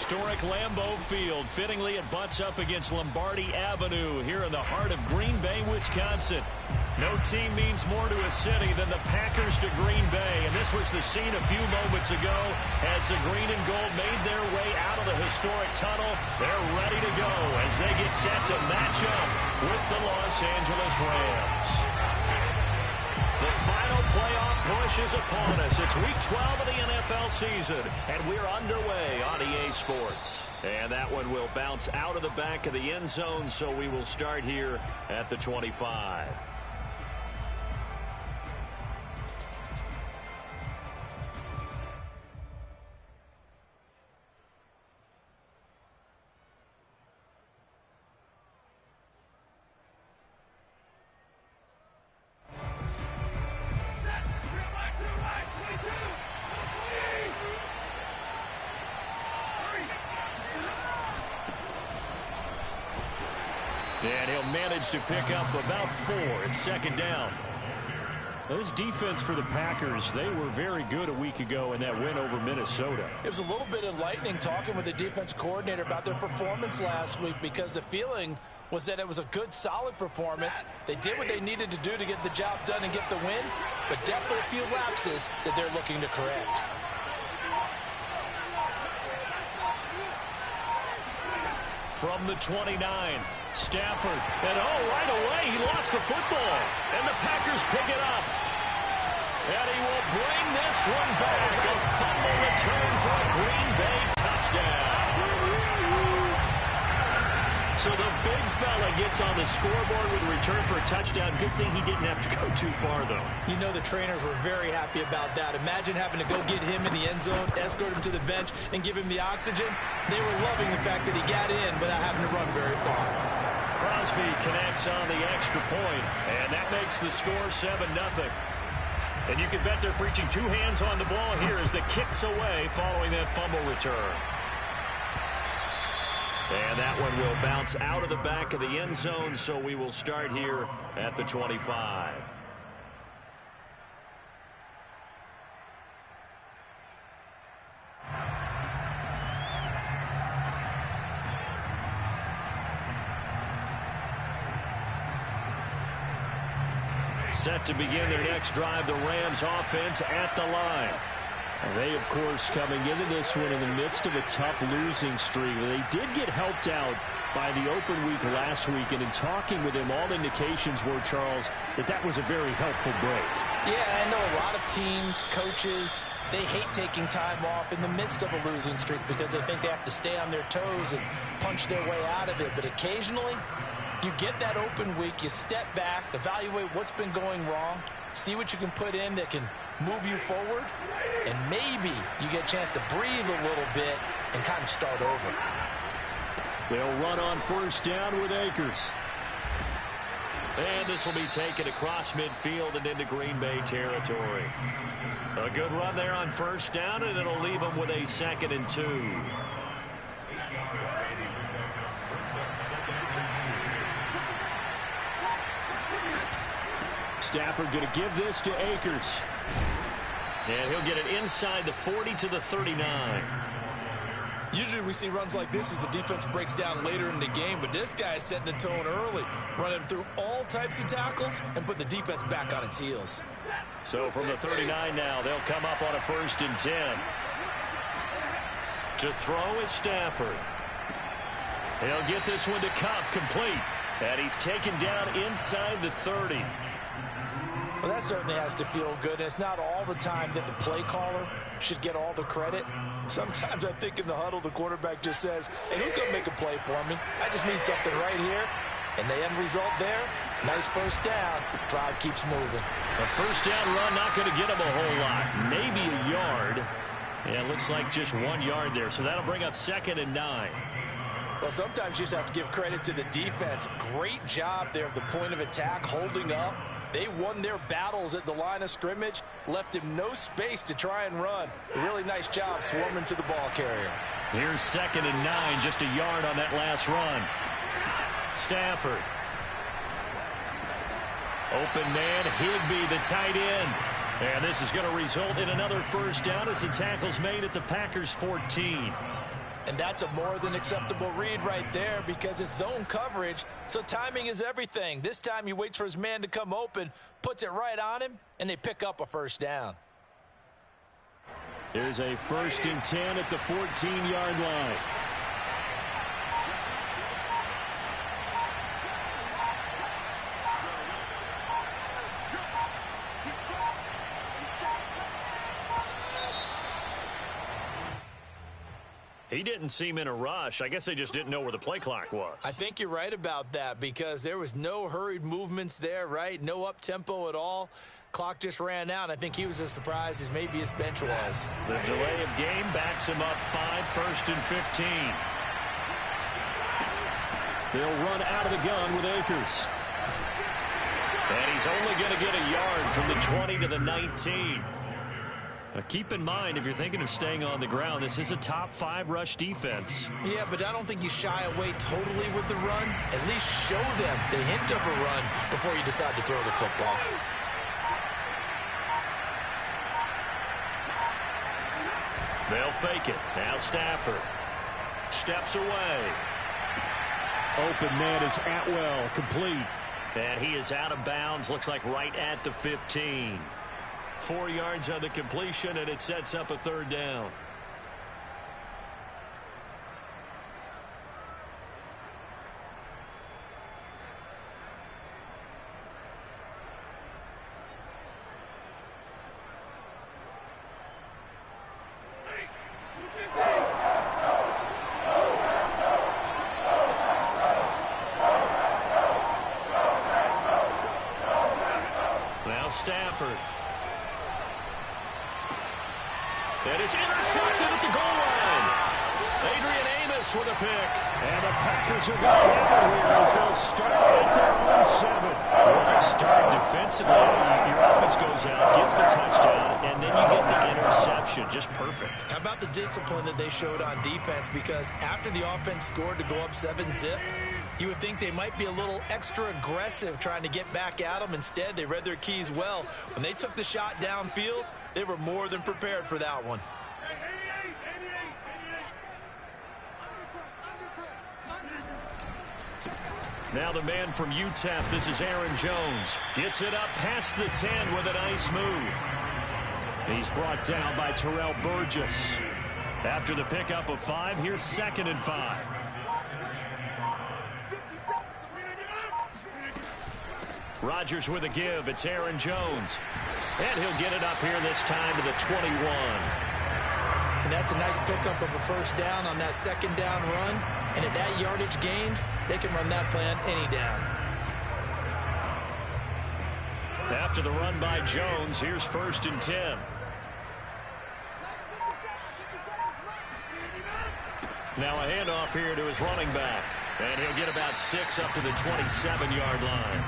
historic Lambeau Field. Fittingly, it butts up against Lombardi Avenue here in the heart of Green Bay, Wisconsin. No team means more to a city than the Packers to Green Bay, and this was the scene a few moments ago as the green and gold made their way out of the historic tunnel. They're ready to go as they get set to match up with the Los Angeles Rams. The final playoff push is upon us. It's Week 12 of the NFL season, and we're underway on EA Sports. And that one will bounce out of the back of the end zone, so we will start here at the 25. And he'll manage to pick up about 4. It's second down. This defense for the Packers, they were very good a week ago in that win over Minnesota. It was a little bit enlightening talking with the defense coordinator about their performance last week, because the feeling was that it was a good, solid performance. They did what they needed to do to get the job done and get the win, but definitely a few lapses that they're looking to correct. From the 29, Stafford, and right away he lost the football, and the Packers pick it up. And he will bring this one back. A fumble return for a Green Bay touchdown. So the big fella gets on the scoreboard with a return for a touchdown. Good thing he didn't have to go too far, though. You know the trainers were very happy about that. Imagine having to go get him in the end zone, escort him to the bench, and give him the oxygen. They were loving the fact that he got in without having to run very far. Crosby connects on the extra point, and that makes the score 7-0. And you can bet they're preaching 2 hands on the ball here as the kick's away following that fumble return. And that one will bounce out of the back of the end zone, so we will start here at the 25. Set to begin their next drive, the Rams offense at the line. They, of course, coming into this one in the midst of a tough losing streak. They did get helped out by the open week last week, and in talking with him, all indications were, Charles, that was a very helpful break. Yeah, I know a lot of teams, coaches, they hate taking time off in the midst of a losing streak because they think they have to stay on their toes and punch their way out of it. But occasionally, you get that open week, you step back, evaluate what's been going wrong, see what you can put in that can move you forward, and maybe you get a chance to breathe a little bit and kind of start over. They'll run on first down with Akers. And this will be taken across midfield and into Green Bay territory. A good run there on first down, and it'll leave them with a 2nd and 2. Stafford going to give this to Akers. And he'll get it inside the 40 to the 39. Usually we see runs like this as the defense breaks down later in the game, but this guy is setting the tone early, running through all types of tackles and put the defense back on its heels. So from the 39 now, they'll come up on a 1st and 10. To throw is Stafford. He'll get this one to Kupp, complete. And he's taken down inside the 30. Well, that certainly has to feel good. And it's not all the time that the play caller should get all the credit. Sometimes I think in the huddle, the quarterback just says, hey, who's going to make a play for me? I just need something right here. And the end result there, nice first down. The crowd keeps moving. A first down run, not going to get him a whole lot. Maybe a yard. Yeah, it looks like just 1 yard there. So that'll bring up 2nd and 9. Well, sometimes you just have to give credit to the defense. Great job there at the point of attack, holding up. They won their battles at the line of scrimmage, left him no space to try and run. A really nice job swarming to the ball carrier. Here's 2nd and 9, just a yard on that last run. Stafford. Open man, Higbee, the tight end. And this is going to result in another first down as the tackle's made at the Packers 14. And that's a more than acceptable read right there because it's zone coverage, so timing is everything. This time he waits for his man to come open, puts it right on him, and they pick up a first down. Here's a 1st and 10 at the 14-yard line. He didn't seem in a rush. I guess they just didn't know where the play clock was. I think you're right about that because there was no hurried movements there, right? No up-tempo at all. Clock just ran out. I think he was as surprised as maybe his bench was. The delay of game backs him up 5, 1st and 15. They'll run out of the gun with Akers. And he's only going to get a yard from the 20 to the 19. Now keep in mind, if you're thinking of staying on the ground, this is a top 5 rush defense. Yeah, but I don't think you shy away totally with the run. At least show them the hint of a run before you decide to throw the football. They'll fake it. Now Stafford steps away. Open man is Atwell, complete. And he is out of bounds, looks like right at the 15. 4 yards on the completion, and it sets up a 3rd down. Now Stafford. And it's intercepted at the goal line. Adrian Amos with a pick. And the Packers are going to have it here as they'll start at their own 7. Well, they start defensively. Your offense goes out, gets the touchdown, and then you get the interception. Just perfect. How about the discipline that they showed on defense? Because after the offense scored to go up 7-zip, you would think they might be a little extra aggressive trying to get back at them. Instead, they read their keys well. When they took the shot downfield, they were more than prepared for that one. Now the man from UTEP, this is Aaron Jones. Gets it up past the 10 with a nice move. He's brought down by Terrell Burgess. After the pickup of 5, here's 2nd and 5. Rodgers with a give. It's Aaron Jones. And he'll get it up here this time to the 21. And that's a nice pickup of a first down on that 2nd down run. And at that yardage gained, they can run that play on any down. After the run by Jones, here's 1st and 10. Now a handoff here to his running back. And he'll get about 6 up to the 27-yard line.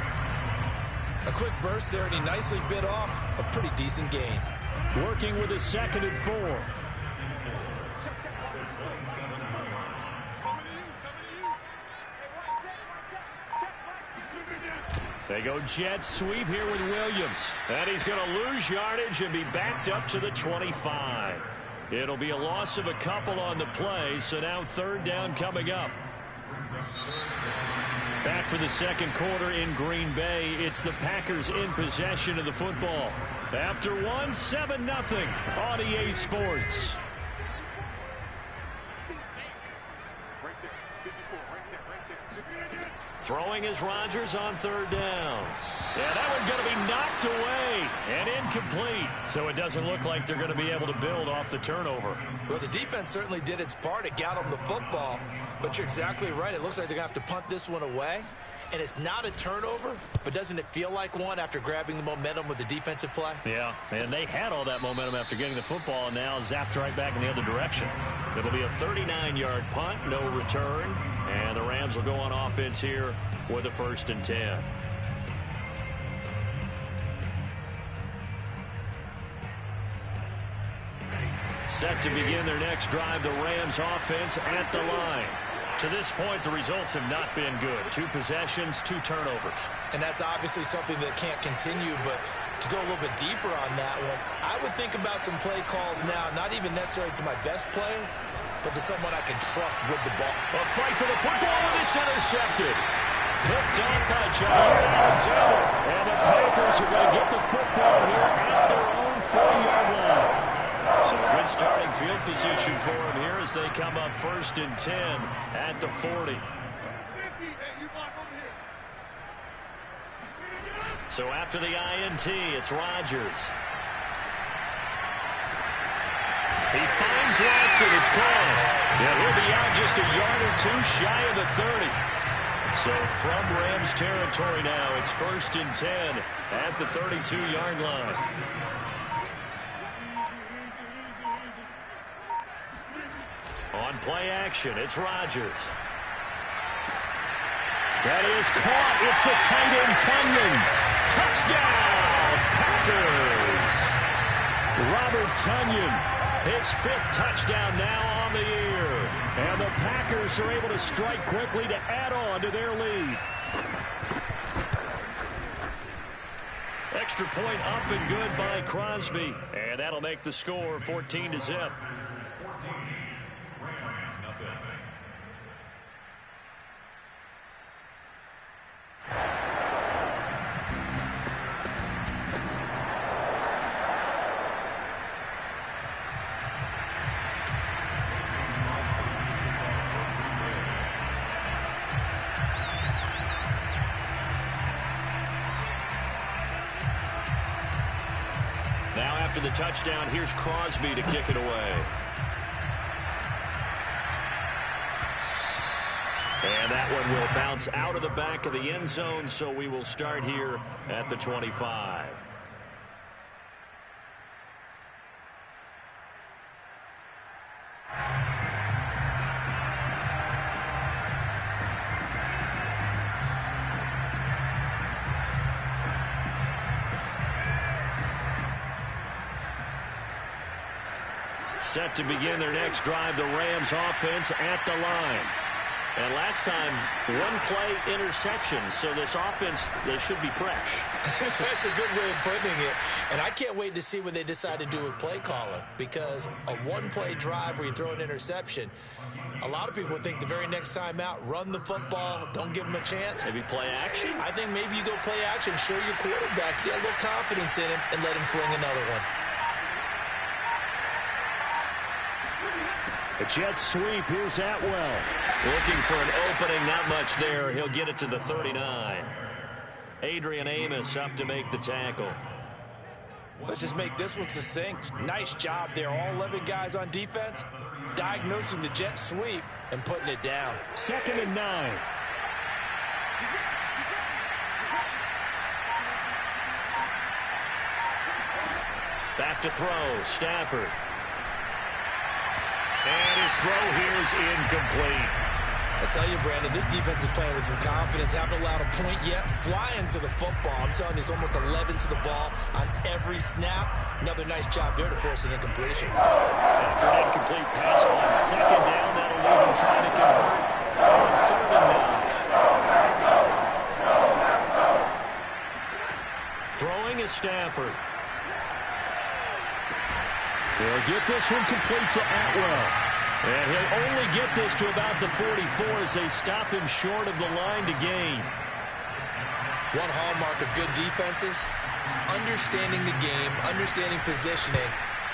A quick burst there, and he nicely bit off a pretty decent gain. Working with his 2nd and 4. They go jet sweep here with Williams. And he's going to lose yardage and be backed up to the 25. It'll be a loss of a couple on the play, so now 3rd down coming up. Back for the 2nd quarter in Green Bay. It's the Packers in possession of the football. After 1, 7-0 on EA Sports. Throwing is Rodgers on 3rd down. Yeah, that one's going to be knocked away and incomplete. So it doesn't look like they're going to be able to build off the turnover. Well, the defense certainly did its part. It got them the football. But you're exactly right. It looks like they're going to have to punt this one away. And it's not a turnover, but doesn't it feel like one after grabbing the momentum with the defensive play? Yeah, and they had all that momentum after getting the football and now zapped right back in the other direction. It'll be a 39-yard punt, no return. And the Rams will go on offense here with a 1st and 10. Set to begin their next drive, the Rams offense at the line. To this point, the results have not been good. 2 possessions, 2 turnovers. And that's obviously something that can't continue, but To go a little bit deeper on that one, I would think about some play calls now, not even necessarily to my best player, but to someone I can trust with the ball. A fight for the football, and it's intercepted. Picked up by Jair Alexander. And the Packers are going to get the football here at their own 40-yard line. So a good starting field position for them here as they come up 1st and 10 at the 40. So after the INT, it's Rodgers. He finds Watson. It's caught. Yeah, he'll be out just a yard or two shy of the 30. So from Rams territory now, it's 1st and 10 at the 32-yard line. On play action, it's Rodgers. That is caught. It's the tight end, Tonyan. Touchdown, Packers. Robert Tonyan, his 5th touchdown now on the year. And the Packers are able to strike quickly to add on to their lead. Extra point up and good by Crosby. And that'll make the score 14-0. Now after the touchdown, here's Crosby to kick it away. And that one will bounce out of the back of the end zone, so we will start here at the 25. Set to begin their next drive, the Rams offense at the line. And last time, one play interception, so this offense, they should be fresh. That's a good way of putting it. And I can't wait to see what they decide to do with play calling, because a one-play drive where you throw an interception, a lot of people would think the very next time out, run the football, don't give them a chance. Maybe play action? I think maybe you go play action, show your quarterback, get a little confidence in him, and let him fling another one. A jet sweep. Here's Atwell. Looking for an opening. Not much there. He'll get it to the 39. Adrian Amos up to make the tackle. Let's just make this one succinct. Nice job there. All 11 guys on defense diagnosing the jet sweep and putting it down. 2nd and 9. Back to throw. Stafford. And his throw here is incomplete. I tell you, Brandon, this defense is playing with some confidence. Haven't allowed a point yet. Flying to the football. I'm telling you, it's almost 11 to the ball on every snap. Another nice job there to force an incompletion. After an incomplete pass on 2nd down, that'll leave him trying to convert on 3rd and 9. Throwing is Stafford. They'll get this one complete to Atwell. And he'll only get this to about the 44 as they stop him short of the line to gain. One hallmark of good defenses is understanding the game, understanding positioning,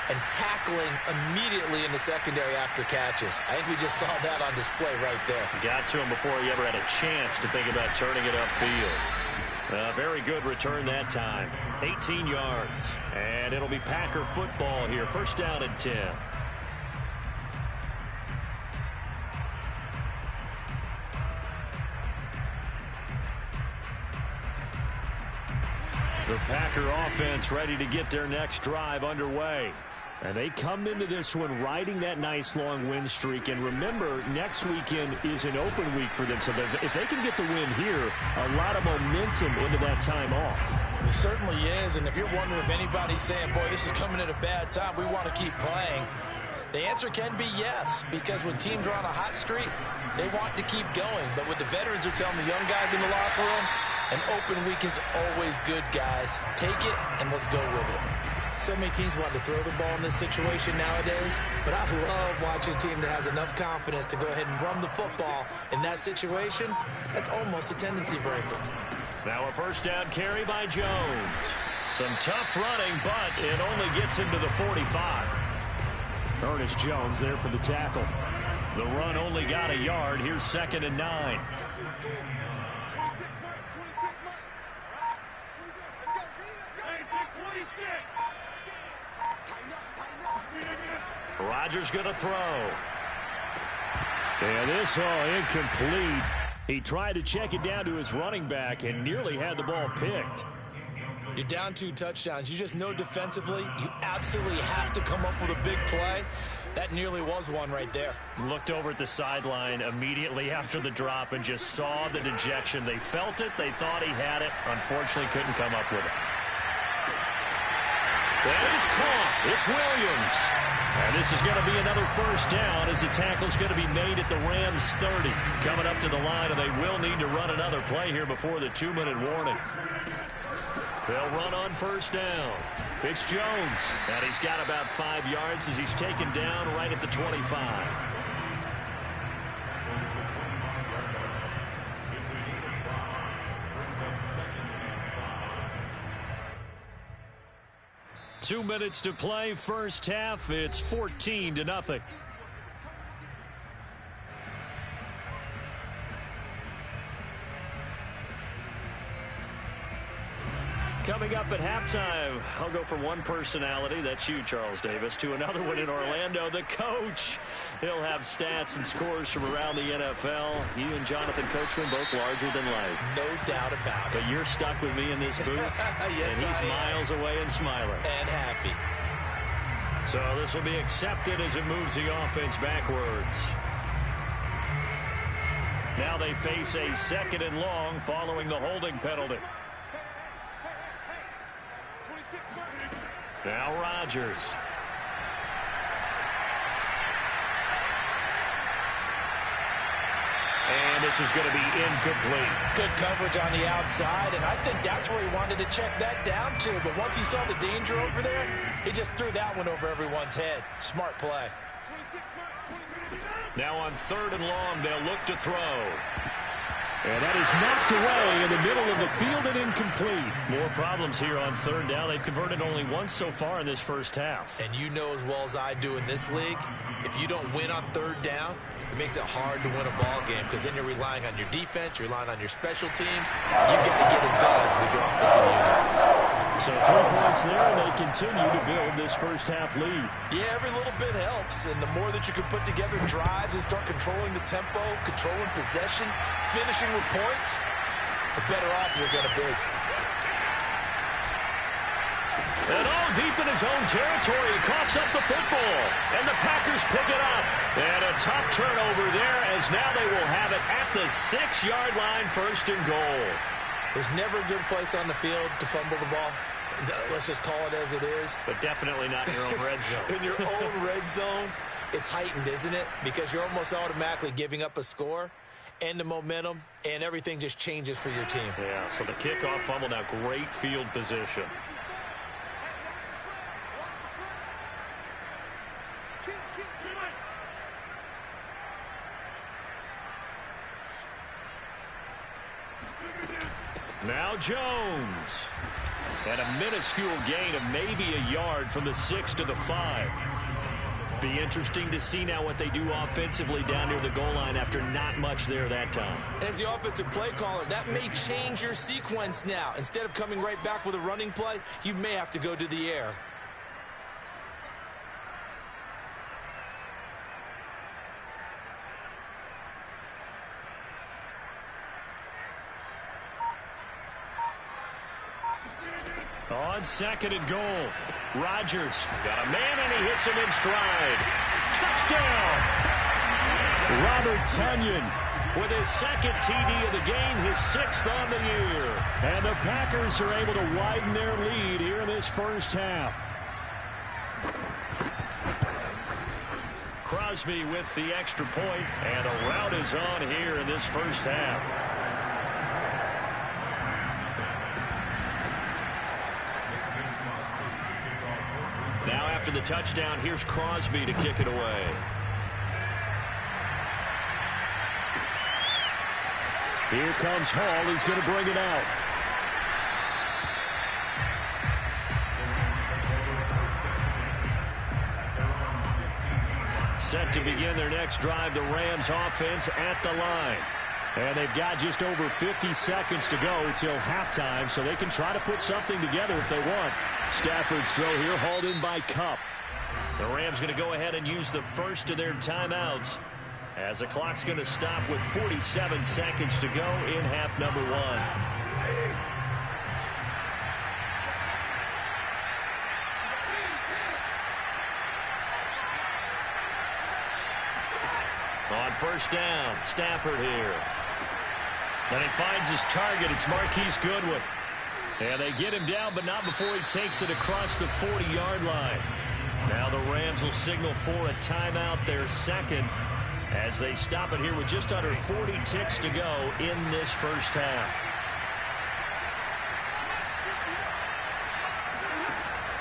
and tackling immediately in the secondary after catches. I think we just saw that on display right there. Got to him before he ever had a chance to think about turning it upfield. Very good return that time. 18 yards. And it'll be Packer football here. 1st down and 10. The Packer offense ready to get their next drive underway. And they come into this one riding that nice long win streak. And remember, next weekend is an open week for them. So if they can get the win here, a lot of momentum into that time off. It certainly is. And if you're wondering if anybody's saying, boy, this is coming at a bad time, we want to keep playing, the answer can be yes. Because when teams are on a hot streak, they want to keep going. But what the veterans are telling the young guys in the locker room, An open week is always good, guys. Take it, and let's go with it. So many teams want to throw the ball in this situation nowadays, but I love watching a team that has enough confidence to go ahead and run the football in that situation. That's almost a tendency breaker. Now a first down carry by Jones. Some tough running, but it only gets him to the 45. Ernest Jones there for the tackle. The run only got a yard. Here's 2nd and 9. Rodgers going to throw. And this incomplete. He tried to check it down to his running back and nearly had the ball picked. You're down 2 touchdowns. You just know defensively you absolutely have to come up with a big play. That nearly was one right there. Looked over at the sideline immediately after the drop and just saw the dejection. They felt it. They thought he had it. Unfortunately, couldn't come up with it. That is caught. It's Williams. And this is going to be another first down as the tackle's going to be made at the Rams 30. Coming up to the line, and they will need to run another play here before the 2-minute warning. They'll run on first down. It's Jones, and he's got about 5 yards as he's taken down right at the 25. Two minutes to play, first half. It's 14-0. Coming up at halftime, I'll go from one personality, that's you, Charles Davis, to another one in Orlando, the coach. He'll have stats and scores from around the NFL. You and Jonathan Coachman, both larger than life. No doubt about it. But you're stuck with me in this booth, yes, and he's miles away and smiling. And happy. So this will be accepted as it moves the offense backwards. Now they face a 2nd and long following the holding penalty. Now Rodgers. And this is going to be incomplete. Good coverage on the outside, and I think that's where he wanted to check that down to. But once he saw the danger over there, he just threw that one over everyone's head. Smart play. Now on 3rd and long, they'll look to throw. And that is knocked away in the middle of the field and incomplete. More problems here on 3rd down. They've converted only once so far in this first half. And you know as well as I do in this league, if you don't win on 3rd down, it makes it hard to win a ball game because then you're relying on your defense, you're relying on your special teams. You've got to get it done with your offensive unit. So 3 points there, and they continue to build this first half lead. Yeah, every little bit helps, and the more that you can put together drives and start controlling the tempo, controlling possession, finishing with points, the better off you're going to be. And all deep in his own territory, he coughs up the football, and the Packers pick it up. And a tough turnover there, as now they will have it at the 6-yard line, 1st and goal. There's never a good place on the field to fumble the ball. Let's just call it as it is. But definitely not in your own red zone. In your own red zone, it's heightened, isn't it? Because you're almost automatically giving up a score and the momentum, and everything just changes for your team. Yeah, so the kickoff fumble, now great field position. Now Jones. And a minuscule gain of maybe a yard from the 6 to the 5. Be interesting to see now what they do offensively down near the goal line after not much there that time. As the offensive play caller, that may change your sequence now. Instead of coming right back with a running play, you may have to go to the air. On 2nd and goal, Rodgers got a man and he hits him in stride. Touchdown! Robert Tonyan with his 2nd TD of the game, his 6th on the year. And the Packers are able to widen their lead here in this first half. Crosby with the extra point, and a rout is on here in this first half. After the touchdown, here's Crosby to kick it away. Here comes Hall. He's going to bring it out. Set to begin their next drive, the Rams offense at the line. And they've got just over 50 seconds to go till halftime, so they can try to put something together if they want. Stafford's throw here, hauled in by Kupp. The Rams going to go ahead and use the first of their timeouts, as the clock's going to stop with 47 seconds to go in half number one. On first down, Stafford here. And he finds his target. It's Marquise Goodwin. And they get him down, but not before he takes it across the 40-yard line. Now the Rams will signal for a timeout, their second, as they stop it here with just under 40 ticks to go in this first half.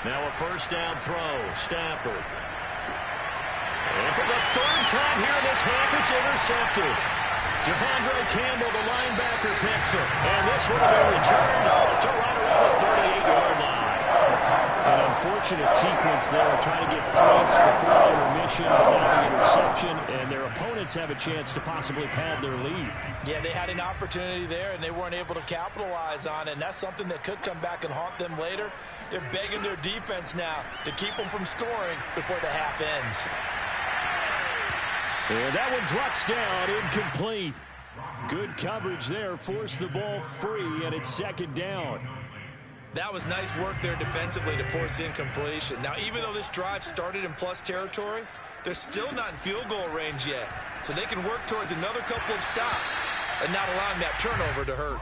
Now a first down throw, Stafford. And for the third time here in this half, it's intercepted. Devondre Campbell, the linebacker, picks it. And this one will be returned to right around the 38-yard line. An unfortunate sequence there, trying to get points before intermission, but now the interception, and their opponents have a chance to possibly pad their lead. Yeah, they had an opportunity there, and they weren't able to capitalize on it, and that's something that could come back and haunt them later. They're begging their defense now to keep them from scoring before the half ends. And that one drops down, incomplete. Good coverage there, forced the ball free, and it's second down. That was nice work there defensively to force incompletion. Now, even though this drive started in plus territory, they're still not in field goal range yet. So they can work towards another couple of stops and not allowing that turnover to hurt.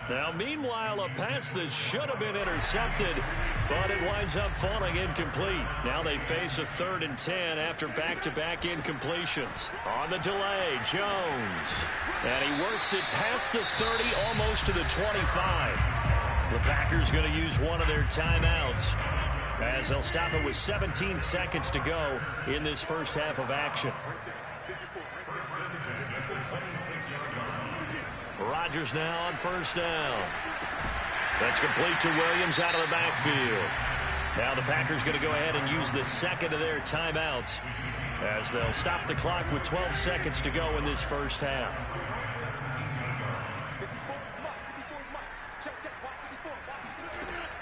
Now, meanwhile, a pass that should have been intercepted, but it winds up falling incomplete. Now they face a 3rd and 10 after back-to-back incompletions. On the delay, Jones. And he works it past the 30, almost to the 25. The Packers going to use one of their timeouts, as they'll stop it with 17 seconds to go in this first half of action. Rodgers now on first down. That's complete to Williams out of the backfield. Now the Packers going to go ahead and use the second of their timeouts, as they'll stop the clock with 12 seconds to go in this first half.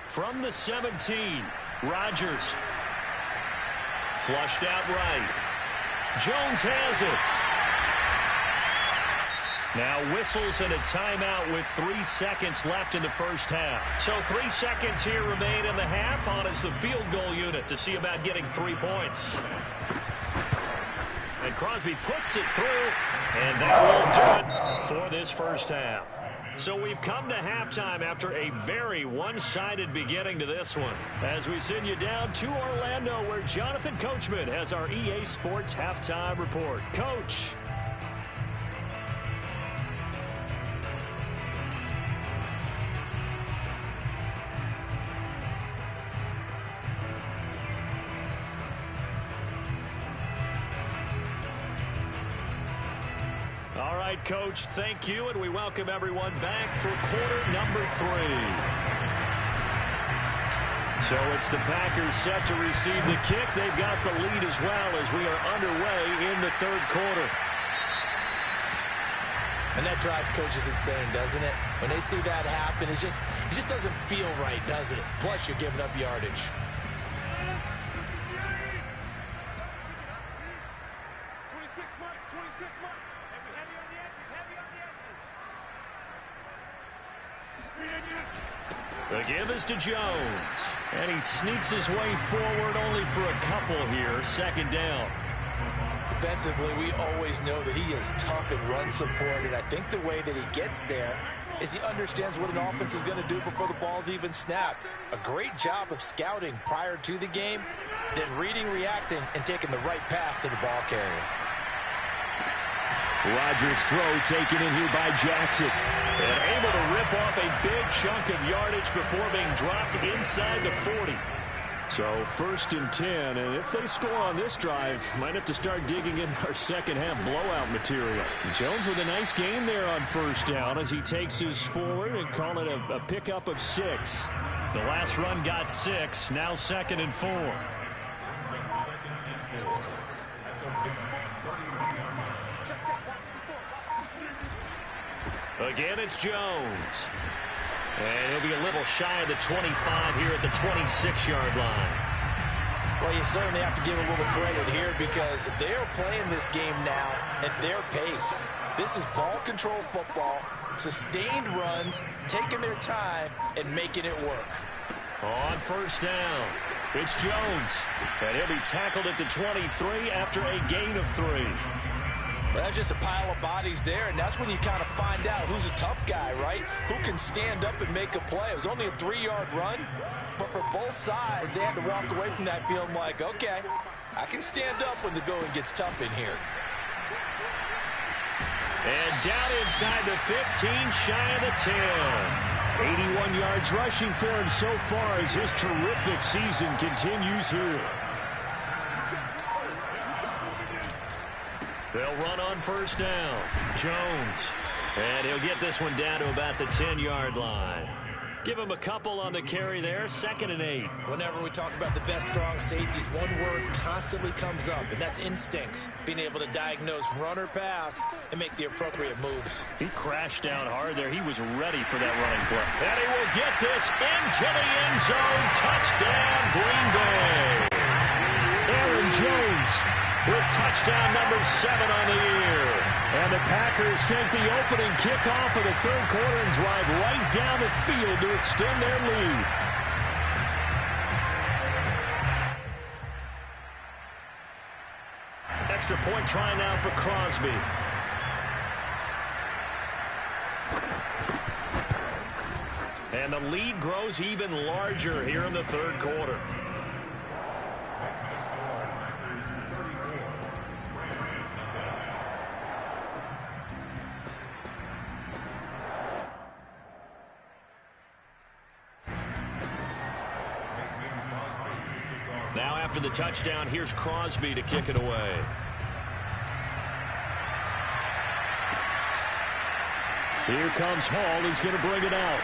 From the 17, Rodgers. Flushed out right. Jones has it. Now whistles and a timeout with 3 seconds left in the first half. So 3 seconds here remain in the half. On is the field goal unit to see about getting 3 points. And Crosby puts it through, and that will do it for this first half. So we've come to halftime after a very one-sided beginning to this one, as we send you down to Orlando, where Jonathan Coachman has our EA Sports Halftime Report. Coach. All right, Coach, thank you, and we welcome everyone back for quarter number 3. So it's the Packers set to receive the kick. They've got the lead as well as we are underway in the third quarter. And that drives coaches insane, doesn't it? When they see that happen, it just doesn't feel right, does it? Plus, you're giving up yardage. The give is to Jones. And he sneaks his way forward only for a couple here. Second down. Defensively, we always know that he is tough in run support, and I think the way that he gets there is he understands what an offense is going to do before the ball's even snapped. A great job of scouting prior to the game, then reading, reacting, and taking the right path to the ball carrier. Rodgers' throw taken in here by Jackson. And able to rip off a big chunk of yardage before being dropped inside the 40. So 1st and 10, and if they score on this drive, might have to start digging in our second half blowout material. Jones with a nice gain there on 1st down as he takes his forward and call it a pickup of 6. The last run got 6, now 2nd and 4. Again, it's Jones. And he'll be a little shy of the 25 here at the 26-yard line. Well, you certainly have to give a little credit here because they're playing this game now at their pace. This is ball control football, sustained runs, taking their time, and making it work. On 1st down, it's Jones. And he'll be tackled at the 23 after a gain of 3. Well, that's just a pile of bodies there, and that's when you kind of find out who's a tough guy, right? Who can stand up and make a play. It was only a 3-yard run, but for both sides, they had to walk away from that feeling like, okay, I can stand up when the going gets tough in here. And down inside the 15, shy of the 10. 81 yards rushing for him so far as his terrific season continues here. They'll run on 1st down. Jones. And he'll get this one down to about the 10-yard line. Give him a couple on the carry there. 2nd and 8. Whenever we talk about the best strong safeties, one word constantly comes up, and that's instincts. Being able to diagnose run or pass and make the appropriate moves. He crashed down hard there. He was ready for that running play. And he will get this into the end zone. Touchdown, Green Bay. Aaron Jones with touchdown number 7 on the year. And the Packers take the opening kickoff of the 3rd quarter and drive right down the field to extend their lead. Extra point try now for Crosby. And the lead grows even larger here in the 3rd quarter. Now after the touchdown, here's Crosby to kick it away. Here comes Hall. He's going to bring it out.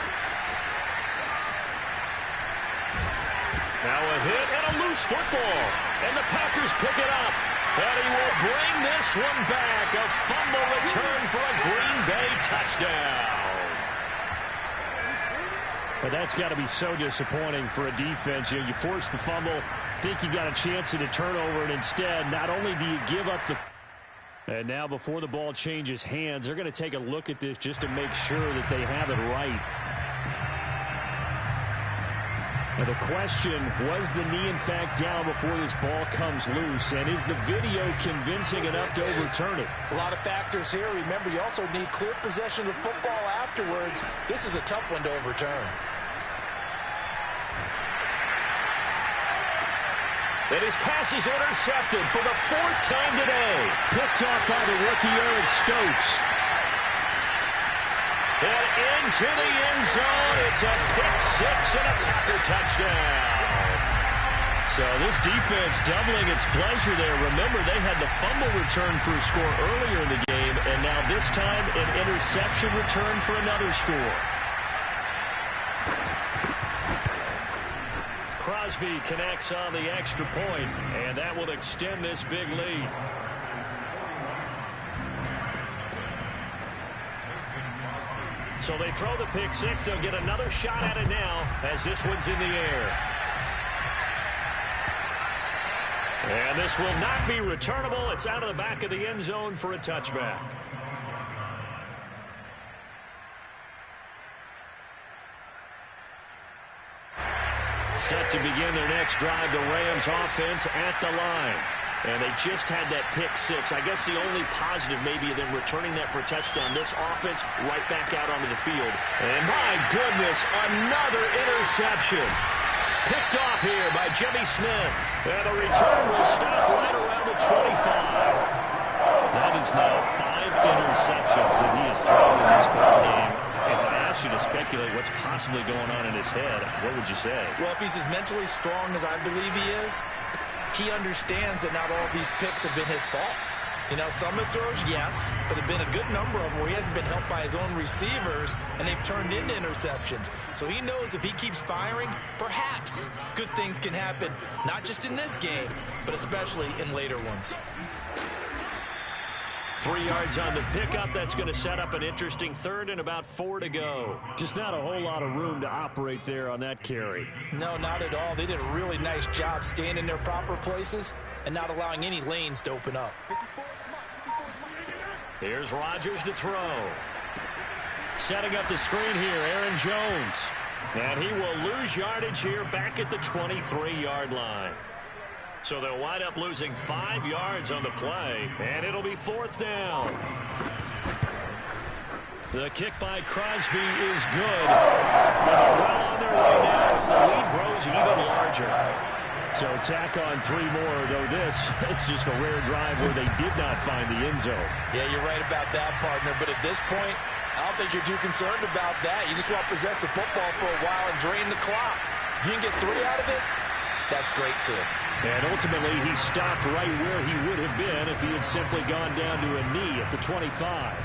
Now a hit and a loose football. And the Packers pick it up. And he will bring this one back. A fumble return for a Green Bay touchdown. But that's got to be so disappointing for a defense. You force the fumble, think you got a chance at a turnover, and instead, not only do you give up the... And now before the ball changes hands, they're going to take a look at this just to make sure that they have it right. Now the question, was the knee in fact down before this ball comes loose? And is the video convincing enough to overturn it? A lot of factors here. Remember, you also need clear possession of the football afterwards. This is a tough one to overturn. And his pass is intercepted for the 4th time today. Picked off by the rookie Eric Stokes. And into the end zone. It's a pick-6 and a Packer touchdown. So this defense doubling its pleasure there. Remember, they had the fumble return for a score earlier in the game, and now this time an interception return for another score. Crosby connects on the extra point, and that will extend this big lead. So they throw the pick-6. They'll get another shot at it now as this one's in the air. And this will not be returnable. It's out of the back of the end zone for a touchback. Set to begin their next drive, the Rams offense at the line. And they just had that pick-6. I guess the only positive maybe of them returning that for a touchdown. This offense right back out onto the field. And my goodness, another interception. Picked off here by Jimmy Smith. And the return will stop right around the 25. That is now 5 interceptions that he has thrown in this ball game. If I ask asked you to speculate what's possibly going on in his head, what would you say? Well, if he's as mentally strong as I believe he is, he understands that not all of these picks have been his fault. You know, some of the throws, yes, but there have been a good number of them where he hasn't been helped by his own receivers, and they've turned into interceptions. So he knows if he keeps firing, perhaps good things can happen, not just in this game, but especially in later ones. 3 yards on the pickup. That's going to set up an interesting third and about 4 to go. Just not a whole lot of room to operate there on that carry. No, not at all. They did a really nice job staying in their proper places and not allowing any lanes to open up. Here's Rodgers to throw. Setting up the screen here, Aaron Jones. And he will lose yardage here back at the 23-yard line. So they'll wind up losing 5 yards on the play, and it'll be 4th down. The kick by Crosby is good. And they're well on their way now as the lead grows even larger. So tack on 3 more, though it's just a rare drive where they did not find the end zone. Yeah, you're right about that, partner. But at this point, I don't think you're too concerned about that. You just want to possess the football for a while and drain the clock. If you can get 3 out of it, that's great, too. And ultimately, he stopped right where he would have been if he had simply gone down to a knee at the 25.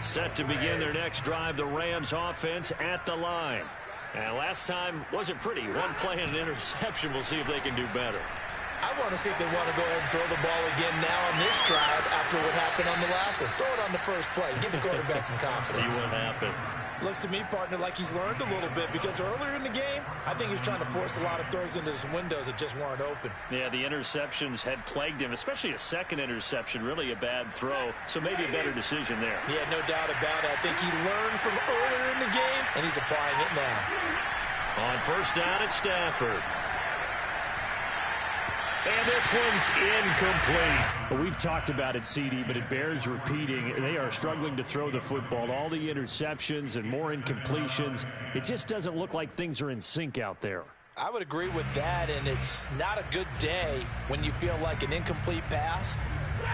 Set to begin their next drive, the Rams offense at the line. And last time wasn't pretty. 1 play and an interception. We'll see if they can do better. I want to see if they want to go ahead and throw the ball again now on this drive after what happened on the last one. Throw it on the first play. Give the quarterback some confidence. See what happens. Looks to me, partner, like he's learned a little bit because earlier in the game, I think he was trying to force a lot of throws into some windows that just weren't open. Yeah, the interceptions had plagued him, especially a second interception, really a bad throw. So maybe a better decision there. Yeah, no doubt about it. I think he learned from earlier in the game, and he's applying it now. On first down, it's Stafford. And this one's incomplete. Well, we've talked about it, CD, but it bears repeating. They are struggling to throw the football. All the interceptions and more incompletions. It just doesn't look like things are in sync out there. I would agree with that, and it's not a good day when you feel like an incomplete pass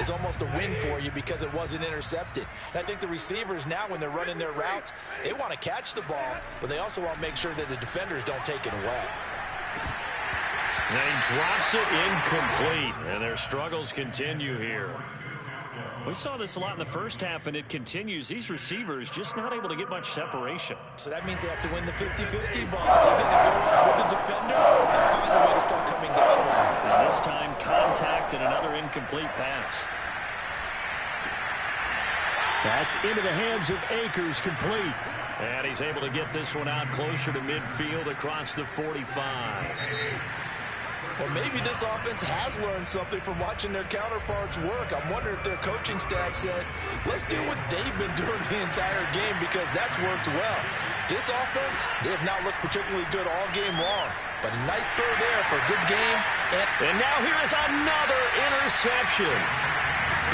is almost a win for you because it wasn't intercepted. And I think the receivers now, when they're running their routes, they want to catch the ball, but they also want to make sure that the defenders don't take it away. And he drops it incomplete, and their struggles continue here. We saw this a lot in the first half, and it continues. These receivers just not able to get much separation. So that means they have to win the 50-50 balls. They're going to go up with the defender and find a way to start coming down with him. And this time, contact and another incomplete pass. That's into the hands of Akers, complete. And he's able to get this one out closer to midfield across the 45. Well, maybe this offense has learned something from watching their counterparts work. I'm wondering if their coaching staff said, let's do what they've been doing the entire game because that's worked well. This offense, they have not looked particularly good all game long. But a nice throw there for a good game. And now here is another interception.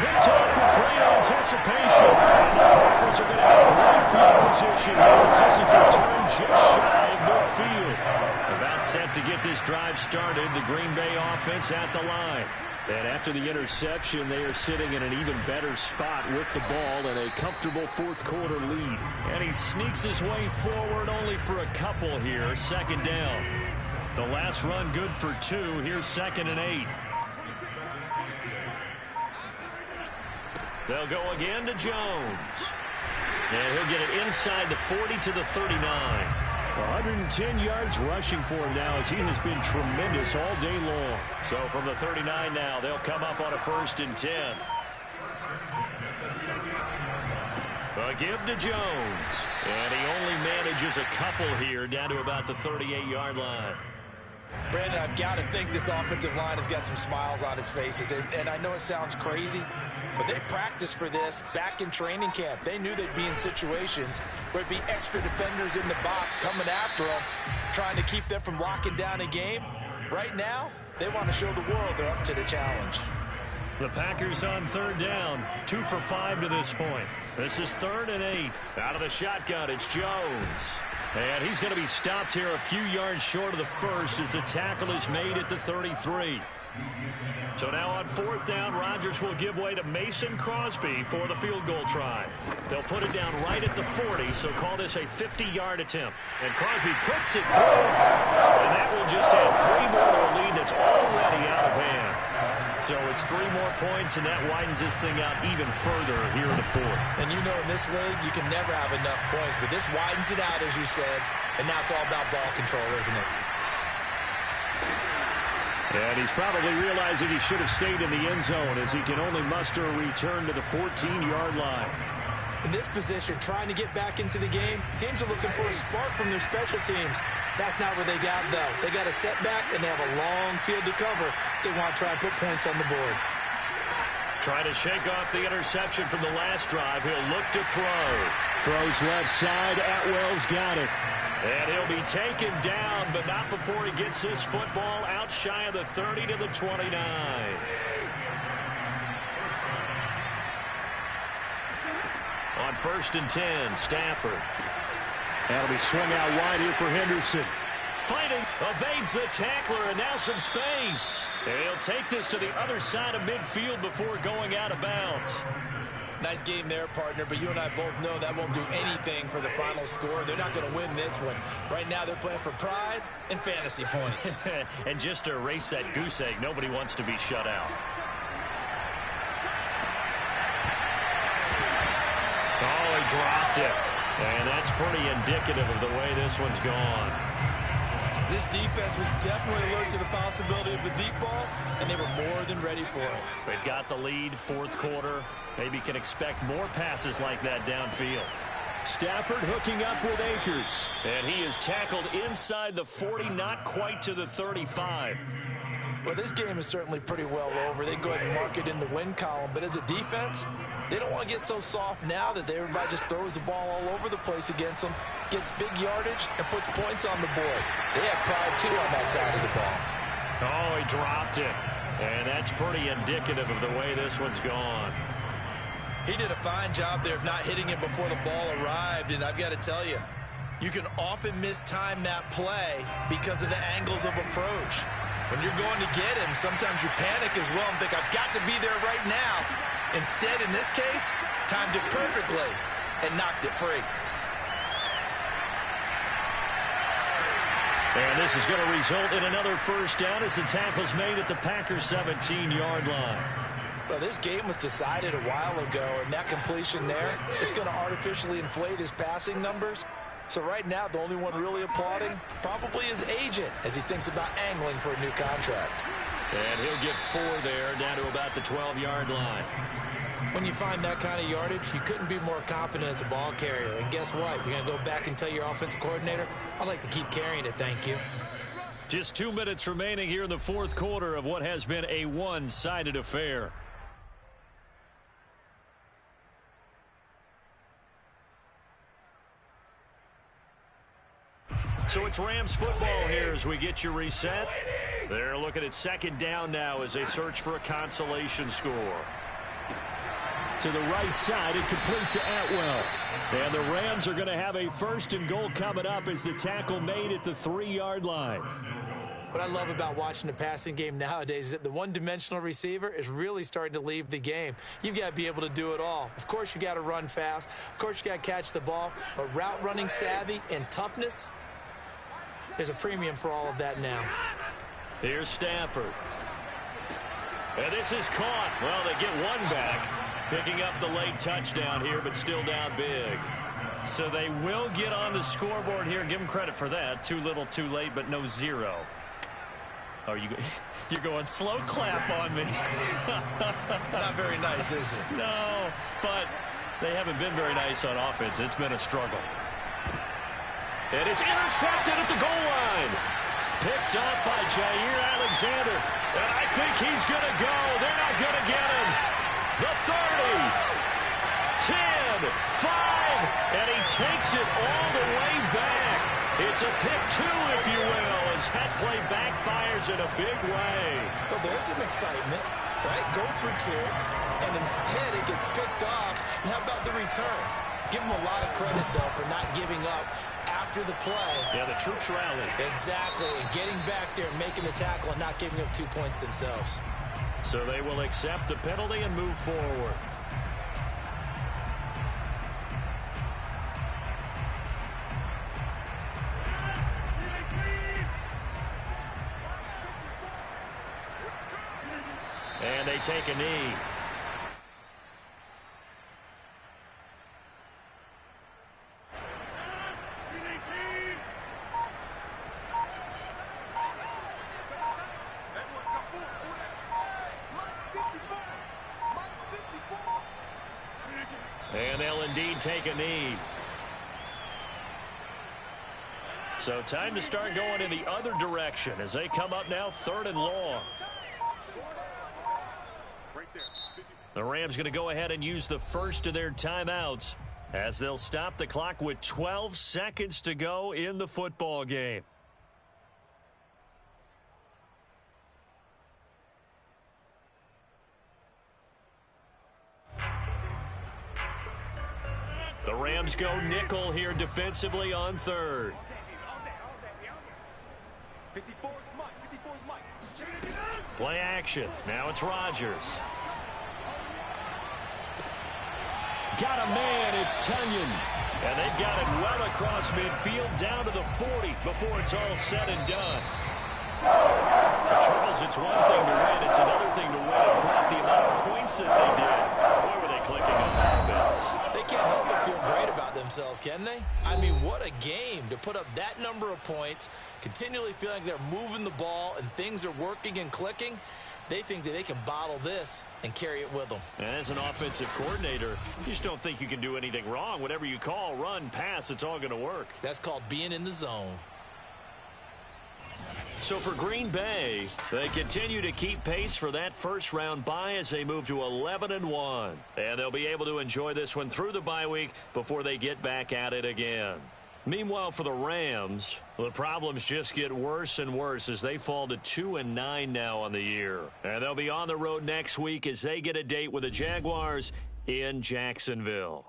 Picked off with great anticipation. And the Packers are going to have great field position as this is a turn just shy of midfield. About set to get this drive started, the Green Bay offense at the line. And after the interception, they are sitting in an even better spot with the ball and a comfortable fourth quarter lead. And he sneaks his way forward only for a couple here. Second down. The last run good for 2. Here's 2nd and 8. They'll go again to Jones. And he'll get it inside the 40 to the 39. 110 yards rushing for him now as he has been tremendous all day long. So from the 39 now, they'll come up on a 1st and 10. A give to Jones. And he only manages a couple here down to about the 38-yard line. Brandon, I've got to think this offensive line has got some smiles on its faces. And I know it sounds crazy, but they practiced for this back in training camp. They knew they'd be in situations where it'd be extra defenders in the box coming after them, trying to keep them from locking down a game. Right now, they want to show the world they're up to the challenge. The Packers on 3rd down, 2 for 5 to this point. This is 3rd and 8. Out of the shotgun, it's Jones. And he's going to be stopped here a few yards short of the first as the tackle is made at the 33. So now on 4th down, Rodgers will give way to Mason Crosby for the field goal try. They'll put it down right at the 40, so call this a 50-yard attempt. And Crosby puts it through. And that will just add 3 more to a lead that's already out of hand. So it's 3 more points, and that widens this thing out even further here in the 4th. And you know in this league, you can never have enough points, but this widens it out, as you said, and now it's all about ball control, isn't it? And he's probably realizing he should have stayed in the end zone as he can only muster a return to the 14-yard line. In this position, trying to get back into the game, teams are looking for a spark from their special teams. That's not what they got, though. They got a setback, and they have a long field to cover if they want to try and put points on the board. Trying to shake off the interception from the last drive. He'll look to throw. Throws left side. Atwell's got it. And he'll be taken down, but not before he gets his football out shy of the 30 to the 29. On 1st and 10, Stafford. That'll be swung out wide here for Henderson. Fighting, evades the tackler, and now some space. And he'll take this to the other side of midfield before going out of bounds. Nice game there, partner, but you and I both know that won't do anything for the final score. They're not going to win this one. Right now, they're playing for pride and fantasy points. And just to erase that goose egg, nobody wants to be shut out. Oh, he dropped it. And that's pretty indicative of the way this one's gone. This defense was definitely alert to the possibility of the deep ball, and they were more than ready for it. They've got the lead, 4th quarter. Maybe can expect more passes like that downfield. Stafford hooking up with Akers. And he is tackled inside the 40, not quite to the 35. Well, this game is certainly pretty well over. They can go ahead and mark it in the win column. But as a defense, they don't want to get so soft now that everybody just throws the ball all over the place against them, gets big yardage, and puts points on the board. They have pride, too, on that side of the ball. Oh, he dropped it. And that's pretty indicative of the way this one's gone. He did a fine job there of not hitting it before the ball arrived. And I've got to tell you, you can often mistime that play because of the angles of approach. When you're going to get him, sometimes you panic as well and think, I've got to be there right now. Instead, in this case, timed it perfectly and knocked it free. And this is going to result in another 1st down as the tackle's made at the Packers' 17-yard line. Well, this game was decided a while ago, and that completion there is going to artificially inflate his passing numbers. So right now, the only one really applauding probably his agent as he thinks about angling for a new contract. And he'll get 4 there, down to about the 12-yard line. When you find that kind of yardage, you couldn't be more confident as a ball carrier. And guess what? You're going to go back and tell your offensive coordinator, I'd like to keep carrying it, thank you. Just 2 minutes remaining here in the 4th quarter of what has been a one-sided affair. So it's Rams football here as we get you reset. They're looking at 2nd down now as they search for a consolation score. To the right side and complete to Atwell. And the Rams are going to have a 1st and goal coming up as the tackle made at the 3-yard line. What I love about watching the passing game nowadays is that the one-dimensional receiver is really starting to leave the game. You've got to be able to do it all. Of course, you got to run fast. Of course, you got to catch the ball. But route running savvy and toughness, there's a premium for all of that now. Here's Stafford. And this is caught. Well, they get one back. Picking up the late touchdown here, but still down big. So they will get on the scoreboard here. Give them credit for that. Too little, too late, but no 0. Oh, you're going slow clap on me. Not very nice, is it? No, but they haven't been very nice on offense. It's been a struggle. And it's intercepted at the goal line. Picked up by Jair Alexander. And I think he's going to go. They're not going to get him. The 30, 10, 5, and he takes it all the way back. It's a pick 2, if you will, as that play backfires in a big way. Well, there's some excitement, right? Go for 2, and instead it gets picked off. And how about the return? Give him a lot of credit, though, for not giving up after after the play. Yeah, the troops rally. Exactly, and getting back there, making the tackle, and not giving up 2 points themselves. So they will accept the penalty and move forward. And they take a knee. And they'll indeed take a knee. So time to start going in the other direction as they come up now 3rd and long. The Rams going to go ahead and use the first of their timeouts as they'll stop the clock with 12 seconds to go in the football game. The Rams go nickel here defensively on 3rd. Play action. Now it's Rodgers. Got a man. It's Tunyon. And they've got it well across midfield down to the 40 before it's all said and done. Charles, it's one thing to win. It's another thing to win and put up the amount of points that they did. Boy, were they clicking on offense. They can't help but feel great about themselves, can they? I mean, what a game to put up that number of points, continually feeling like they're moving the ball and things are working and clicking. They think that they can bottle this and carry it with them. And as an offensive coordinator, you just don't think you can do anything wrong. Whatever you call, run, pass, it's all going to work. That's called being in the zone. So for Green Bay, they continue to keep pace for that first-round bye as they move to 11-1. And they'll be able to enjoy this one through the bye week before they get back at it again. Meanwhile, for the Rams, the problems just get worse and worse as they fall to 2-9 now on the year. And they'll be on the road next week as they get a date with the Jaguars in Jacksonville.